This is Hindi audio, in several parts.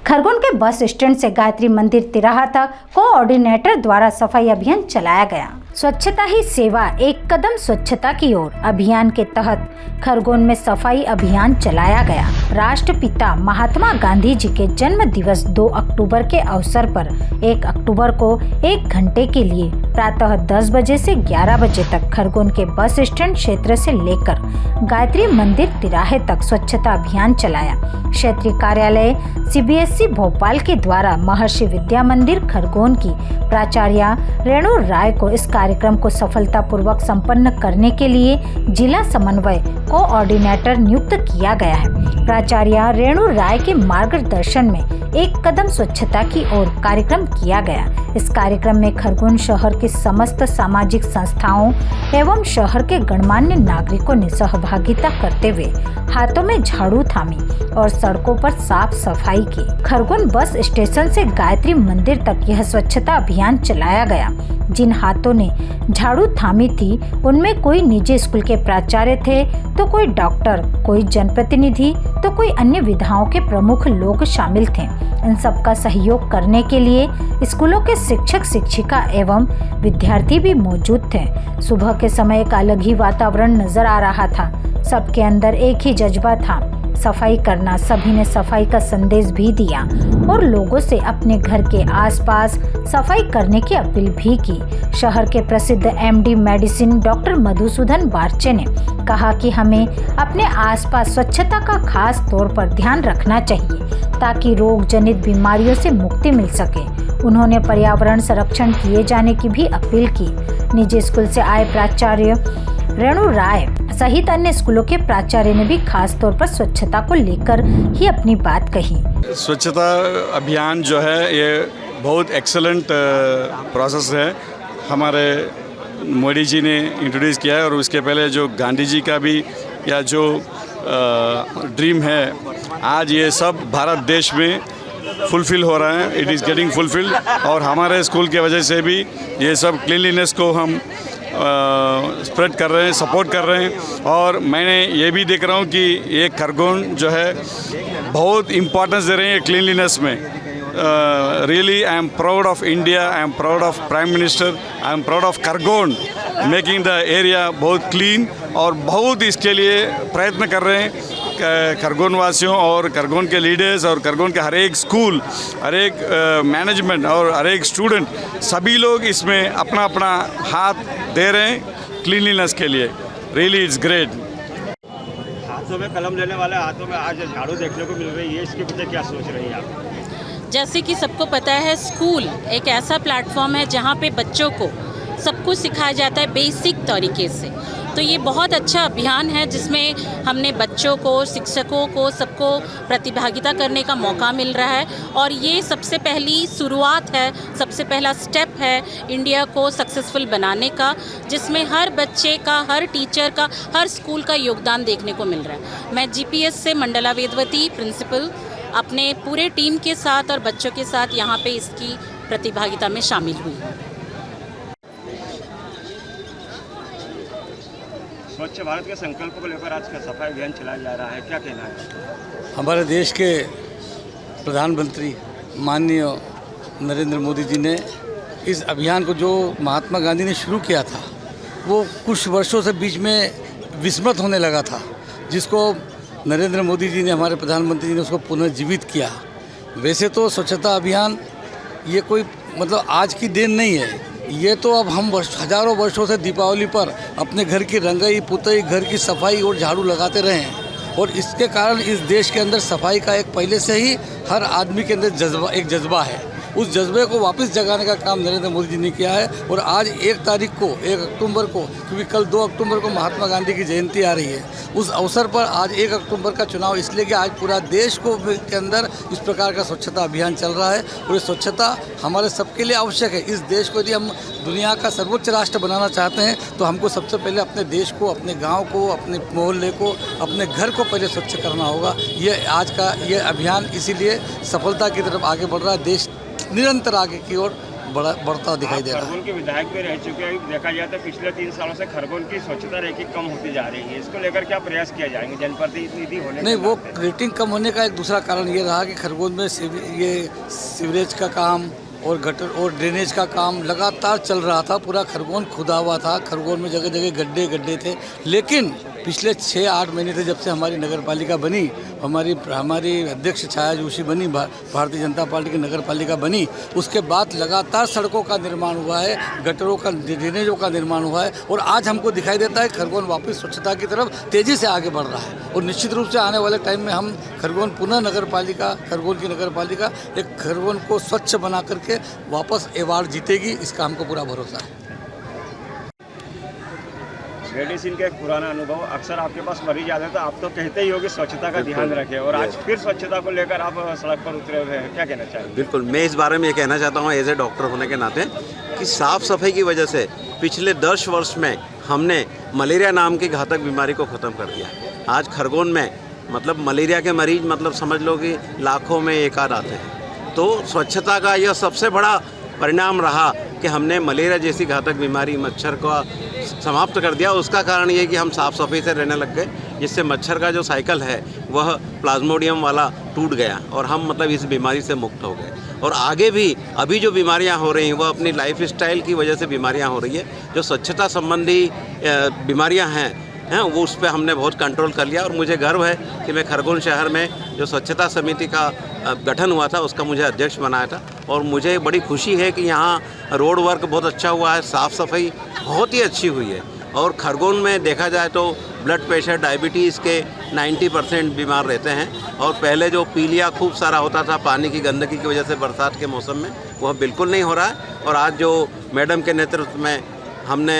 खरगोन के बस स्टैंड से गायत्री मंदिर तिराहा तक कोऑर्डिनेटर द्वारा सफाई अभियान चलाया गया। स्वच्छता ही सेवा, एक कदम स्वच्छता की ओर अभियान के तहत खरगोन में सफाई अभियान चलाया गया। राष्ट्रपिता महात्मा गांधी जी के जन्म दिवस 2 अक्टूबर के अवसर पर 1 अक्टूबर को 1 घंटे के लिए प्रातः 10 बजे से 11 बजे तक खरगोन के बस स्टैंड क्षेत्र से लेकर गायत्री मंदिर तिराहे तक स्वच्छता अभियान चलाया। क्षेत्रीय कार्यालय CBSE भोपाल के द्वारा महर्षि विद्या मंदिर खरगोन की प्राचार्य रेणु राय को इस कार्यक्रम को सफलतापूर्वक संपन्न करने के लिए जिला समन्वय कोऑर्डिनेटर नियुक्त किया गया है। प्राचार्य रेणु राय के मार्गदर्शन में 1 कदम स्वच्छता की ओर कार्यक्रम किया गया। इस कार्यक्रम में खरगोन शहर की समस्त सामाजिक संस्थाओं एवं शहर के गणमान्य नागरिकों ने सहभागिता करते हुए हाथों में झाड़ू थामी और सड़कों पर साफ सफाई की। खरगोन बस स्टेशन से गायत्री मंदिर तक यह स्वच्छता अभियान चलाया गया। जिन हाथों ने झाड़ू थामी थी उनमें कोई निजी स्कूल के प्राचार्य थे, तो कोई डॉक्टर, कोई जनप्रतिनिधि, तो कोई अन्य विधाओं के प्रमुख लोग शामिल थे। इन सबका सहयोग करने के लिए स्कूलों के शिक्षक शिक्षिका एवं विद्यार्थी भी मौजूद थे। सुबह के समय एक अलग ही वातावरण नजर आ रहा था। सबके अंदर एक ही जज्बा था, सफाई करना। सभी ने सफाई का संदेश भी दिया और लोगों से अपने घर के आसपास सफाई करने की अपील भी की। शहर के प्रसिद्ध MD मेडिसिन डॉक्टर मधुसूदन बारचे ने कहा कि हमें अपने आसपास स्वच्छता का खास तौर पर ध्यान रखना चाहिए ताकि रोग जनित बीमारियों से मुक्ति मिल सके। उन्होंने पर्यावरण संरक्षण किए जाने की भी अपील की। निजी स्कूल से आए प्राचार्य रेणु राय सहित अन्य स्कूलों के प्राचार्य ने भी खास तौर पर स्वच्छता को लेकर ही अपनी बात कही। स्वच्छता अभियान जो है ये बहुत एक्सीलेंट प्रोसेस है। हमारे मोदी जी ने इंट्रोड्यूस किया है और उसके पहले जो गांधी जी का भी या जो ड्रीम है, आज ये सब भारत देश में फुलफिल हो रहा है। इट इज़ गेटिंग फुलफिल्ड और हमारे स्कूल के वजह से भी ये सब क्लीनलीनेस को हम स्प्रेड कर रहे हैं, सपोर्ट कर रहे हैं। और मैंने ये भी देख रहा हूँ कि ये खरगोन जो है बहुत इम्पोर्टेंस दे रहे हैं क्लीनलीनेस में। Really I am proud of India, I am proud of prime minister, I am proud of Khargone making the area बहुत क्लीन और बहुत इसके लिए प्रयत्न कर रहे हैं खरगोन वासियों और खरगोन के लीडर्स और खरगोन के हर एक स्कूल, हर एक मैनेजमेंट और हर एक स्टूडेंट, सभी लोग इसमें अपना अपना हाथ दे रहे हैं क्लीनलीनेस के लिए। Really it's great. हाथों में कलम लेने वाले हाथों में आज झाड़ू देखने को मिल रही है, इसके पीछे क्या सोच रही है आप? जैसे कि सबको पता है, स्कूल एक ऐसा प्लेटफॉर्म है जहाँ पे बच्चों को सब कुछ सिखाया जाता है बेसिक तरीके से। तो ये बहुत अच्छा अभियान है जिसमें हमने बच्चों को, शिक्षकों को, सबको प्रतिभागिता करने का मौका मिल रहा है। और ये सबसे पहली शुरुआत है, सबसे पहला स्टेप है इंडिया को सक्सेसफुल बनाने का, जिसमें हर बच्चे का, हर टीचर का, हर स्कूल का योगदान देखने को मिल रहा है। मैं GPS से मंडला वेदवती प्रिंसिपल अपने पूरे टीम के साथ और बच्चों के साथ यहाँ पे इसकी प्रतिभागिता में शामिल हुई। स्वच्छ भारत के संकल्प को लेकर आज का सफाई अभियान चलाया जा रहा है, क्या कहना है? हमारे देश के प्रधानमंत्री माननीय नरेंद्र मोदी जी ने इस अभियान को, जो महात्मा गांधी ने शुरू किया था, वो कुछ वर्षों से बीच में विस्मृत होने लगा था, जिसको नरेंद्र मोदी जी ने, हमारे प्रधानमंत्री जी ने उसको पुनर्जीवित किया। वैसे तो स्वच्छता अभियान ये कोई मतलब आज की देन नहीं है, ये तो अब हम हजारों वर्षों से दीपावली पर अपने घर की रंगाई पुताई, घर की सफाई और झाड़ू लगाते रहे हैं। और इसके कारण इस देश के अंदर सफाई का एक पहले से ही हर आदमी के अंदर एक जज्बा है। उस जज्बे को वापस जगाने का काम नरेंद्र मोदी जी ने किया है। और आज 1 तारीख को, 1 अक्टूबर को, क्योंकि कल 2 अक्टूबर को महात्मा गांधी की जयंती आ रही है, उस अवसर पर आज 1 अक्टूबर का चुनाव इसलिए कि आज पूरा देश को के अंदर इस प्रकार का स्वच्छता अभियान चल रहा है। और ये स्वच्छता हमारे सबके लिए आवश्यक है। इस देश को यदि हम दुनिया का सर्वोच्च राष्ट्र बनाना चाहते हैं तो हमको सबसे पहले अपने देश को, अपने गाँव को, अपने मोहल्ले को, अपने घर को पहले स्वच्छ करना होगा। ये आज का ये अभियान इसीलिए सफलता की तरफ आगे बढ़ रहा है। देश निरंतर आगे की ओर बढ़ता दिखाई दे रहा है। खरगोन के विधायक भी रह चुके हैं, देखा जाए तो पिछले 3 सालों से खरगोन की स्वच्छता रेटिंग कम होती जा रही है। इसको लेकर क्या प्रयास किया जाएंगे जनप्रतिनिधि होने नहीं, वो रेटिंग कम होने का एक दूसरा कारण ये रहा कि खरगोन में ये सीवरेज का काम और गटर और ड्रेनेज का काम लगातार चल रहा था। पूरा खरगोन खुदा हुआ था, खरगोन में जगह जगह गड्ढे थे। लेकिन पिछले 6-8 महीने से जब से हमारी नगर पालिका बनी, हमारी अध्यक्ष छाया जोशी बनी, भारतीय जनता पार्टी की नगर पालिका बनी, उसके बाद लगातार सड़कों का निर्माण हुआ है, गटरों का, ड्रेनेजों का निर्माण हुआ है। और आज हमको दिखाई देता है खरगोन वापस स्वच्छता की तरफ तेज़ी से आगे बढ़ रहा है। और निश्चित रूप से आने वाले टाइम में हम खरगोन खरगोन की नगर पालिका एक खरगोन को स्वच्छ बना करके वापस अवार्ड जीतेगी, इसका हमको पूरा भरोसा है। मेडिसिन का एक पुराना अनुभव, अक्सर आपके पास मरीज आते हैं तो आप तो कहते ही हो कि स्वच्छता का ध्यान रखें, और आज फिर स्वच्छता को लेकर आप सड़क पर उतरे हुए हैं, क्या कहना चाहेंगे? बिल्कुल, मैं इस बारे में ये कहना चाहता हूँ एज ए डॉक्टर होने के नाते कि साफ़ सफाई की वजह से पिछले 10 वर्ष में हमने मलेरिया नाम की घातक बीमारी को ख़त्म कर दिया। आज खरगोन में मतलब मलेरिया के मरीज मतलब समझ लो कि लाखों में एक आध आते हैं। तो स्वच्छता का यह सबसे बड़ा परिणाम रहा कि हमने मलेरिया जैसी घातक बीमारी, मच्छर को समाप्त कर दिया। उसका कारण ये कि हम साफ़ सफाई से रहने लग गए, जिससे मच्छर का जो साइकिल है वह प्लाज्मोडियम वाला टूट गया और हम मतलब इस बीमारी से मुक्त हो गए। और आगे भी अभी जो बीमारियां हो रही हैं वह अपनी लाइफ स्टाइल की वजह से बीमारियां हो रही है। जो स्वच्छता संबंधी बीमारियां हैं वो उस पर हमने बहुत कंट्रोल कर लिया। और मुझे गर्व है कि मैं खरगोन शहर में जो स्वच्छता समिति का गठन हुआ था उसका मुझे अध्यक्ष बनाया था। और मुझे बड़ी खुशी है कि यहाँ रोड वर्क बहुत अच्छा हुआ है, साफ़ सफाई बहुत ही अच्छी हुई है। और खरगोन में देखा जाए तो ब्लड प्रेशर, डायबिटीज़ के 90% बीमार रहते हैं। और पहले जो पीलिया खूब सारा होता था पानी की गंदगी की वजह से बरसात के मौसम में, वह बिल्कुल नहीं हो रहा है। और आज जो मैडम के नेतृत्व में हमने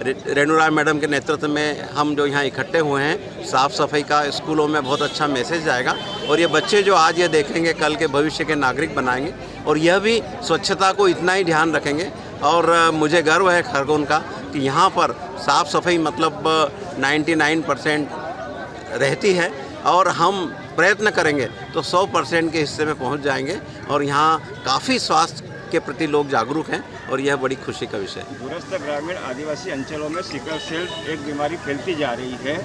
रेणु राय मैडम के नेतृत्व में हम जो यहाँ इकट्ठे हुए हैं, साफ़ सफाई का स्कूलों में बहुत अच्छा मैसेज जाएगा। और ये बच्चे जो आज ये देखेंगे कल के भविष्य के नागरिक बनाएंगे और यह भी स्वच्छता को इतना ही ध्यान रखेंगे। और मुझे गर्व है खरगोन का कि यहाँ पर साफ़ सफाई मतलब 99% रहती है। और हम प्रयत्न करेंगे तो 100% के हिस्से में पहुँच जाएंगे। और यहाँ काफ़ी स्वास्थ्य के प्रति लोग जागरूक हैं और यह बड़ी खुशी का विषय है। दूरस्थ ग्रामीण आदिवासी अंचलों में सिकल सेल एक बीमारी फैलती जा रही है।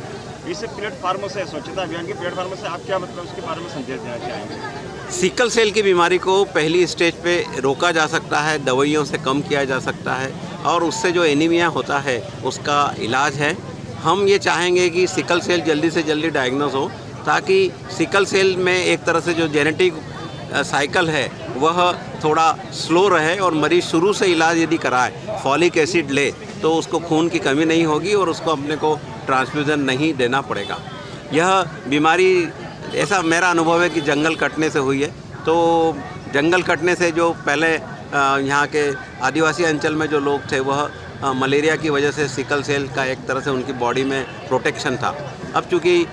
इस प्लेटफार्म से, स्वच्छता अभियान के प्लेटफार्म से आप क्या मतलब उसके बारे में संदेश देना चाहेंगे? सिकल सेल की बीमारी को पहली स्टेज पे रोका जा सकता है, दवाइयों से कम किया जा सकता है। और उससे जो एनीमिया होता है उसका इलाज है। हम ये चाहेंगे कि सिकल सेल जल्दी से जल्दी डायग्नोज हो, ताकि सिकल सेल में एक तरह से जो जेनेटिक साइकिल है वह थोड़ा स्लो रहे और मरीज़ शुरू से इलाज यदि कराए, फॉलिक एसिड ले, तो उसको खून की कमी नहीं होगी और उसको अपने को ट्रांसफ्यूज़न नहीं देना पड़ेगा। यह बीमारी, ऐसा मेरा अनुभव है कि जंगल कटने से हुई है। तो जंगल कटने से जो पहले यहाँ के आदिवासी अंचल में जो लोग थे वह मलेरिया की वजह से सिकल सेल का एक तरह से उनकी बॉडी में प्रोटेक्शन था। अब चूँकि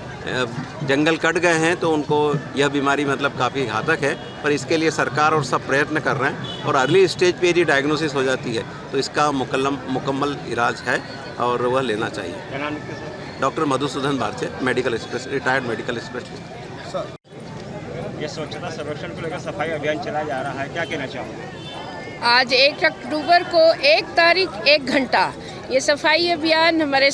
जंगल कट गए हैं तो उनको यह बीमारी मतलब काफ़ी घातक है। पर इसके लिए सरकार और सब प्रयत्न कर रहे हैं। और अर्ली स्टेज पे यदि डायग्नोसिस हो जाती है तो इसका मुकम्मल इलाज है और वह लेना चाहिए। Doctor Madhusudan Bharche, medical specialist, retired medical specialist. ये स्वच्छता सर्वेक्षण को लेकर सफाई अभियान चलाया जा रहा है, क्या कहना चाहोगे? आज 1 अक्टूबर को 1 तारीख 1 घंटा ये सफाई अभियान हमारे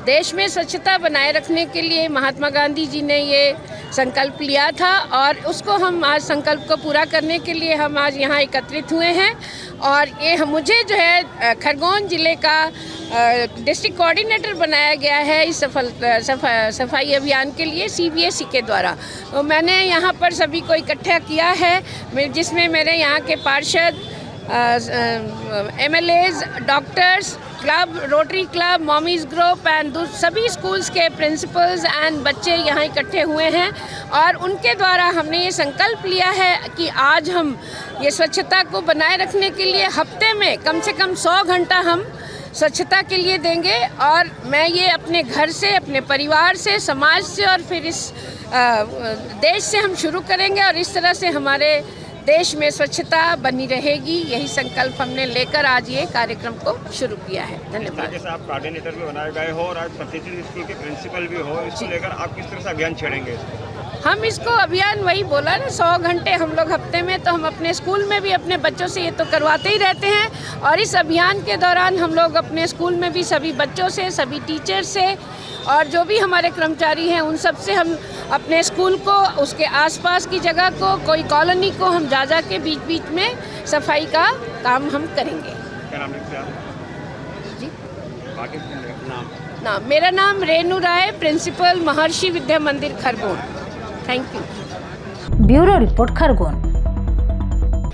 देश में स्वच्छता बनाए रखने के लिए महात्मा गांधी जी ने ये संकल्प लिया था। और उसको हम आज संकल्प को पूरा करने के लिए हम आज यहाँ एकत्रित हुए हैं। और ये मुझे जो है खरगोन ज़िले का डिस्ट्रिक्ट कोऑर्डिनेटर बनाया गया है इस सफाई अभियान के लिए CBSE के द्वारा। तो मैंने यहाँ पर सभी को इकट्ठा किया है, जिसमें मेरे यहाँ के पार्षद, MLAs, doctors, club, rotary club, mommies group and सभी स्कूल्स के प्रिंसिपल्स एंड बच्चे यहाँ इकट्ठे हुए हैं। और उनके द्वारा हमने ये संकल्प लिया है कि आज हम ये स्वच्छता को बनाए रखने के लिए हफ्ते में कम से कम 100 घंटा हम स्वच्छता के लिए देंगे। और मैं ये अपने घर से, अपने परिवार से, समाज से और फिर इस देश से हम शुरू करेंगे। और इस तरह से हमारे देश में स्वच्छता बनी रहेगी, यही संकल्प हमने लेकर आज ये कार्यक्रम को शुरू किया है। धन्यवाद। जैसे आप कोऑर्डिनेटर भी बनाए गए हो और आज प्रतिष्ठित स्कूल के प्रिंसिपल भी हो, इसको लेकर आप किस तरह से अभियान छेड़ेंगे? हम इसको अभियान वही बोला ना, 100 घंटे हम लोग हफ्ते में, तो हम अपने स्कूल में भी अपने बच्चों से ये तो करवाते ही रहते हैं। और इस अभियान के दौरान हम लोग अपने स्कूल में भी सभी बच्चों से, सभी टीचर से और जो भी हमारे कर्मचारी हैं उन सब से हम अपने स्कूल को, उसके आसपास की जगह को, कोई कॉलोनी को हम जा के बीच बीच में सफाई का काम हम करेंगे। क्या नाम लिखते हैं आप? जी बाकी नाम मेरा नाम रेणु राय, प्रिंसिपल महर्षि विद्या मंदिर Khargone. Thank you. Bureau report Khargone.